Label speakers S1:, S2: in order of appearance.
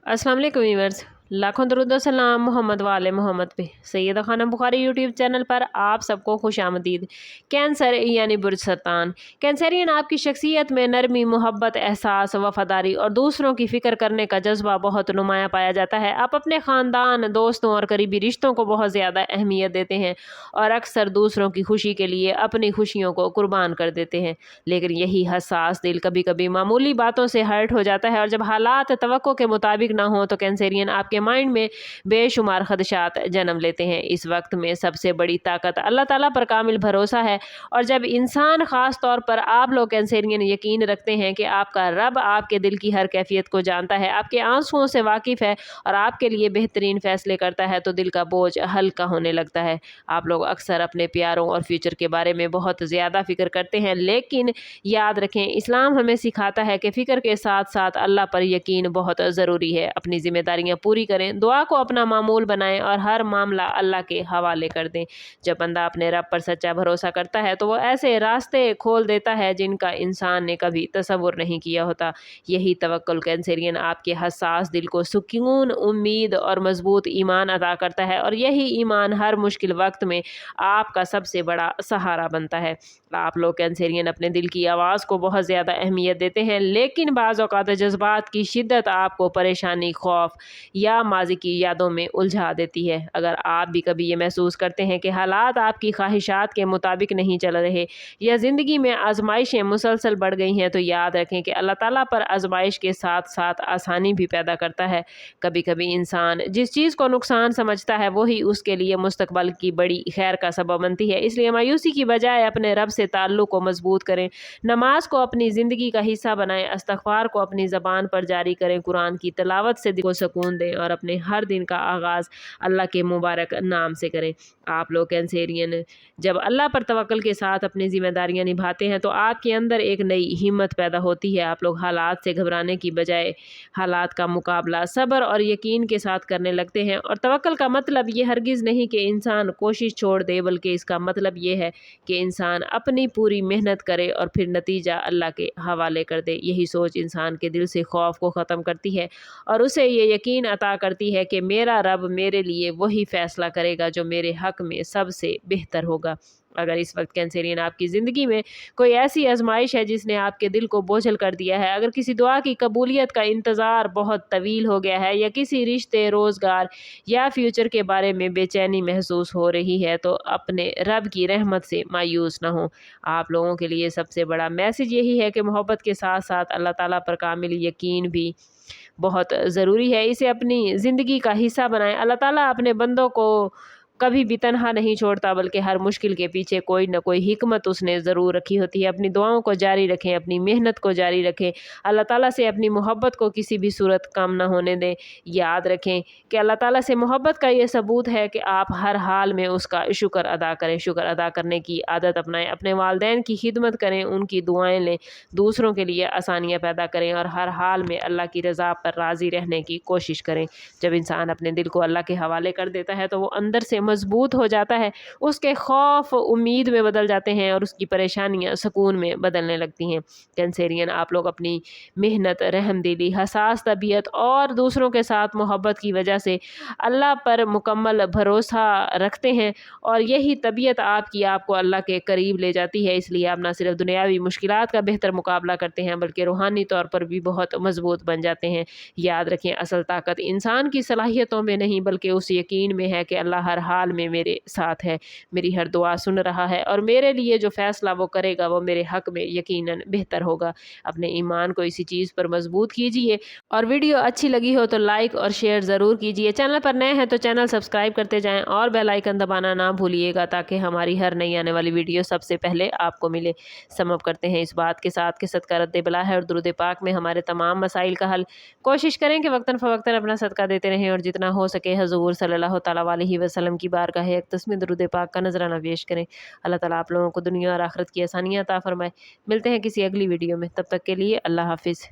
S1: अस्सलाम वालेकुम व्यूअर्स, लाखों दरूद व सलाम मोहम्मद वाले मोहम्मद पे। सैयदा खानम बुखारी यूट्यूब चैनल पर आप सबको खुश आमदीद। कैंसर यानी बुर्ज सरतान। कैंसरियन आपकी शख्सियत में नरमी, मोहब्बत, एहसास, वफादारी और दूसरों की फ़िक्र करने का जज्बा बहुत नुमाया पाया जाता है। आप अपने ख़ानदान, दोस्तों और करीबी रिश्तों को बहुत ज़्यादा अहमियत देते हैं और अक्सर दूसरों की खुशी के लिए अपनी खुशियों को कुर्बान कर देते हैं। लेकिन यही हसास दिल कभी कभी मामूली बातों से हर्ट हो जाता है और जब हालात तवक्को के मुताबिक ना हो तो कैंसरियन आपके माइंड में बेशुमार खदशात जन्म लेते हैं। इस वक्त में सबसे बड़ी ताकत अल्लाह ताला पर कामिल भरोसा है और जब इंसान, ख़ास तौर पर आप लोग कैंसरियन, यकीन रखते हैं कि आपका रब आपके दिल की हर कैफियत को जानता है, आपके आंसुओं से वाकिफ़ है और आपके लिए बेहतरीन फ़ैसले करता है, तो दिल का बोझ हल्का होने लगता है। आप लोग अक्सर अपने प्यारों और फ्यूचर के बारे में बहुत ज़्यादा फ़िक्र करते हैं, लेकिन याद रखें, इस्लाम हमें सिखाता है कि फ़िक्र के साथ साथ अल्लाह पर यकीन बहुत ज़रूरी है। अपनी ज़िम्मेदारियाँ पूरी करें, दुआ को अपना मामूल बनाएं और हर मामला अल्लाह के हवाले कर दें। जब बंदा अपने रब पर सच्चा भरोसा करता है तो वो ऐसे रास्ते खोल देता है जिनका इंसान ने कभी तसव्वुर नहीं किया होता। यही तवक्कुल कैंसरियन आपके हसास दिल को सुकून, उम्मीद और मजबूत ईमान अता करता है और यही ईमान हर मुश्किल वक्त में आपका सबसे बड़ा सहारा बनता है। आप लोग कैंसरियन अपने दिल की आवाज़ को बहुत ज़्यादा अहमियत देते हैं, लेकिन बाज़ औक़ात जज्बात की शिद्दत आपको परेशानी, खौफ या माजी की यादों में उलझा देती है। अगर आप भी कभी ये महसूस करते हैं कि हालात आपकी ख्वाहिशात के मुताबिक नहीं चल रहे या ज़िंदगी में आजमाइशें मुसलसल बढ़ गई हैं, तो याद रखें कि अल्लाह ताला पर आजमाइश के साथ साथ आसानी भी पैदा करता है। कभी कभी इंसान जिस चीज़ को नुकसान समझता है वही उसके लिए मुस्तकबल की बड़ी खैर का सबब बनती है। इसलिए मायूसी की बजाय अपने रब से ताल्लुक़ को मजबूत करें, नमाज को अपनी ज़िंदगी का हिस्सा बनाएं, इस्तिग़फ़ार को अपनी ज़बान पर जारी करें, कुरान की तिलावत से दिल को सुकून दें और अपने हर दिन का आगाज़ अल्लाह के मुबारक नाम से करें। आप लोग कैंसरियन जब अल्लाह पर तवक्कुल के साथ अपनी ज़िम्मेदारियां निभाते हैं तो आपके अंदर एक नई हिम्मत पैदा होती है। आप लोग हालात से घबराने की बजाय हालात का मुकाबला सब्र और यकीन के साथ करने लगते हैं। और तवक्कुल का मतलब ये हरगिज़ नहीं कि इंसान कोशिश छोड़ दे, बल्कि इसका मतलब ये है कि इंसान अपनी पूरी मेहनत करे और फिर नतीजा अल्लाह के हवाले कर दे। यही सोच इंसान के दिल से खौफ को ख़त्म करती है और उसे ये यकीन अता करती है कि मेरा रब मेरे लिए वही फ़ैसला करेगा जो मेरे हक़ में सबसे बेहतर होगा। अगर इस वक्त कैंसरियन आपकी ज़िंदगी में कोई ऐसी आजमाइश है जिसने आपके दिल को बोझल कर दिया है, अगर किसी दुआ की कबूलियत का इंतज़ार बहुत तवील हो गया है या किसी रिश्ते, रोज़गार या फ्यूचर के बारे में बेचैनी महसूस हो रही है, तो अपने रब की रहमत से मायूस ना हो। आप लोगों के लिए सबसे बड़ा मैसेज यही है कि मोहब्बत के साथ साथ अल्लाह ताला पर कामिल यकीन भी बहुत ज़रूरी है। इसे अपनी ज़िंदगी का हिस्सा बनाएं। अल्लाह ताला अपने बंदों को कभी भी तन्हा नहीं छोड़ता, बल्कि हर मुश्किल के पीछे कोई न कोई हिकमत उसने ज़रूर रखी होती है। अपनी दुआओं को जारी रखें, अपनी मेहनत को जारी रखें, अल्लाह ताला से अपनी मोहब्बत को किसी भी सूरत कम ना होने दें। याद रखें कि अल्लाह ताला से मोहब्बत का ये सबूत है कि आप हर हाल में उसका शुक्र अदा करें। शुक्र अदा करने की आदत अपनाएं, अपने वालिदैन की खिदमत करें, उनकी दुआएं लें, दूसरों के लिए आसानियाँ पैदा करें और हर हाल में अल्लाह की रज़ा पर राज़ी रहने की कोशिश करें। जब इंसान अपने दिल को अल्लाह के हवाले कर देता है तो वो अंदर से मजबूत हो जाता है, उसके खौफ उम्मीद में बदल जाते हैं और उसकी परेशानियां सुकून में बदलने लगती हैं। कैंसरियन आप लोग अपनी मेहनत, रहमदिली, हसास तबीयत और दूसरों के साथ मोहब्बत की वजह से अल्लाह पर मुकम्मल भरोसा रखते हैं और यही तबीयत आपको अल्लाह के करीब ले जाती है। इसलिए आप ना सिर्फ दुनियावी मुश्किलात का बेहतर मुकाबला करते हैं, बल्कि रूहानी तौर पर भी बहुत मजबूत बन जाते हैं। याद रखें, असल ताकत इंसान की सलाहियतों में नहीं, बल्कि उस यकीन में है कि अल्लाह हर हाल में मेरे साथ है, मेरी हर दुआ सुन रहा है और मेरे लिए जो फैसला वो करेगा वो मेरे हक में यकीनन बेहतर होगा। अपने ईमान को इसी चीज़ पर मजबूत कीजिए और वीडियो अच्छी लगी हो तो लाइक और शेयर ज़रूर कीजिए। चैनल पर नए हैं तो चैनल सब्सक्राइब करते जाएं और बेल आइकन दबाना ना भूलिएगा, ताकि हमारी हर नई आने वाली वीडियो सबसे पहले आपको मिले। समअप करते हैं इस बात के साथ कि सदका रद्द बला है और दुरूद पाक में हमारे तमाम मसाइल का हल। कोशिश करें कि वक्तन फ़वक्तन अपना सदका देते रहें और जितना हो सके हुज़ूर सल्लल्लाहु तआला अलैहि वसल्लम की बारगाह अक़दस में दुरूद पाक का नजराना पेश करें। अल्लाह ताला आप लोगों को दुनिया और आखिरत की आसानियां अता फरमाए। मिलते हैं किसी अगली वीडियो में, तब तक के लिए अल्लाह हाफिज़।